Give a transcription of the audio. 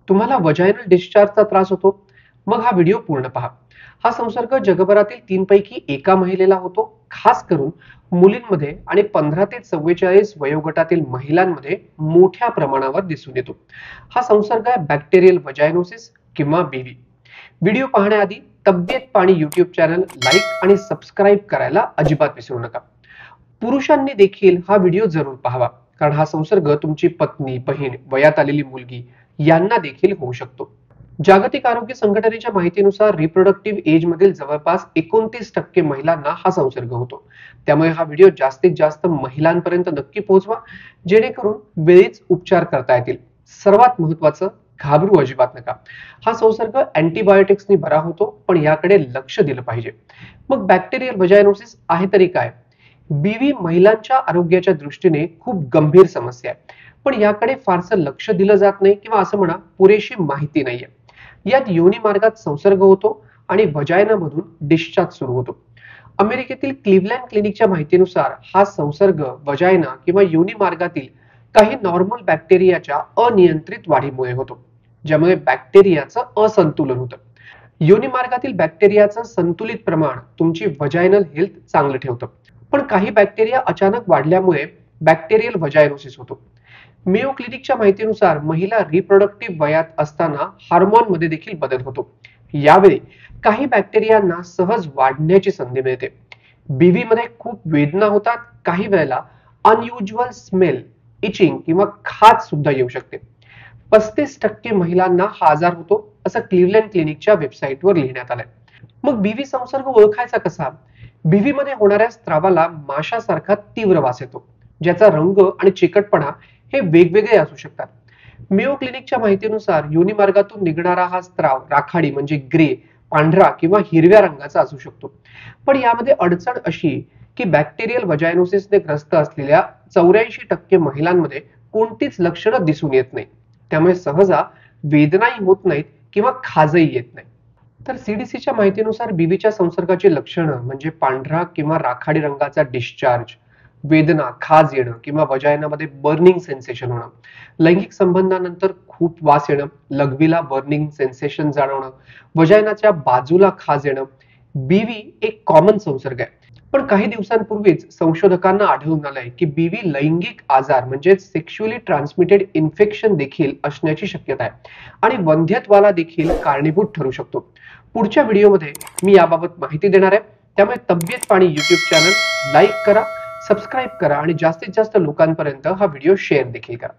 तुम्हाला वजायनल डिस्चार्जचा त्रास होतो? मग हा व्हिडिओ पूर्ण पहा. हा संसर्ग जगभरातील 3 पैकी एका महिलेला होतो, खास करून मुलींमध्ये आणि 15 ते 44 वयोगटातील महिलांमध्ये मोठ्या प्रमाणावर दिसून येतो. हा संसर्ग आहे बॅक्टेरियल वजायनोसिस किंवा बीव्ही. व्हिडिओ पाहण्याआधी तब्येत पाणी YouTube चॅनल लाईक आणि सबस्क्राईब करायला अजिबात विसरू नका. पुरुषांनी देखील हा व्हिडिओ जरूर पाहावा, कारण हा संसर्ग तुमची पत्नी, बहीण, वयात आलेली मुलगी यांना देखील होऊ शकतो. जागतिक आरोग्य संघटनेच्या माहितीनुसार रिप्रोडक्टिव्ह एज मधील जवळपास 29% महिलांना हा संसर्ग होतो. त्यामुळे हा व्हिडिओ जास्तीत जास्त महिलांपर्यंत नक्की पोहोचवा, जेणेकरून वेळीच उपचार करता येतील. सर्वात महत्वाचं, घाबरू अजिबात नका. हा संसर्ग अँटीबायोटिक्सनी बरा होतो, पण याकडे लक्ष दिलं पाहिजे. मग बॅक्टेरियल वजायनोसिस आहे तरी काय? बीव्ही महिलांच्या आरोग्याच्या दृष्टीने खूप गंभीर समस्या आहे, पण याकडे फारसं लक्ष दिलं जात नाही किंवा असं म्हणा पुरेशी माहिती नाहीये. यात योनी मार्गात संसर्ग होतो आणि वजायनामधून डिस्चार्ज सुरू होतो. अमेरिकेतील क्लिव्हलँड क्लिनिकच्या माहितीनुसार हा संसर्ग वजायना किंवा योनी मार्गातील काही नॉर्मल बॅक्टेरियाच्या अनियंत्रित वाढीमुळे होतो, ज्यामुळे बॅक्टेरियाचं असंतुलन होतं. योनी मार्गातील बॅक्टेरियाचं संतुलित प्रमाण तुमची वजायनल हेल्थ चांगलं ठेवतं. पण काही बॅक्टेरिया अचानक वाढल्यामुळे बॅक्टेरियल वजायनोसिस होतो. मेयो क्लिनिकच्या माहितीनुसार महिला रिप्रोडक्टिव्ह वयात असताना हार्मोन मध्ये देखील बदल होतो. यावेळी काही बॅक्टेरियांना सहज वाढण्याची संधी मिळते. बीव्ही मध्ये खूप वेदना होतात, काही वेळेला अनयुज्युअल स्मेल, इचिंग किंवा खाज सुद्धा येऊ शकते. 35% महिलांना हा आजार होतो, असं क्लिव्हलँड क्लिनिकच्या वेबसाईटवर लिहिण्यात आलंय. मग बीव्ही संसर्ग ओळखायचा कसा? बीव्ही मध्ये होणाऱ्या स्त्रावाला माशासारखा तीव्र वास येतो, ज्याचा रंग आणि चिकटपणा हे वेगवेगळे असू शकतात. मेयो क्लिनिकच्या माहितीनुसार योनी मार्गातून निघणारा हा स्त्राव राखाडी म्हणजे ग्रे, पांढरा किंवा हिरव्या रंगाचा असू शकतो. पण यामध्ये अडचण अशी की बॅक्टेरियल वजायनोसिसने ग्रस्त असलेल्या 84% महिलांमध्ये कोणतीच लक्षणं दिसून येत नाही. त्यामुळे सहसा वेदनाही होत नाहीत किंवा खाजही येत नाही. तर सीडीसीच्या माहितीनुसार बीव्हीच्या संसर्गाची लक्षणं म्हणजे पांढरा किंवा राखाडी रंगाचा डिस्चार्ज, वेदना, खाज येणं किंवा वजायनामध्ये बर्निंग सेन्सेशन होणं, लैंगिक संबंधानंतर खूप वास येणं, लघवीला बर्निंग सेन्सेशन जाणवणं, वजायनाच्या बाजूला खाज येणं. बीव्ही एक कॉमन संसर्ग आहे, पण काही दिवसांपूर्वीच संशोधकांना आढळून आलंय की बीव्ही लैंगिक आजार म्हणजे सेक्शुअली ट्रान्समिटेड इन्फेक्शन देखील असण्याची शक्यता आहे आणि वंध्यत्वाला देखील कारणीभूत ठरू शकतो. पुढच्या व्हिडिओमध्ये मी याबाबत माहिती देणार आहे. त्यामुळे तब्येत पाणी YouTube चॅनल लाईक करा, सबस्क्राईब करा आणि जास्तीत जास्त लोकांपर्यंत हा व्हिडिओ शेअर देखील करा.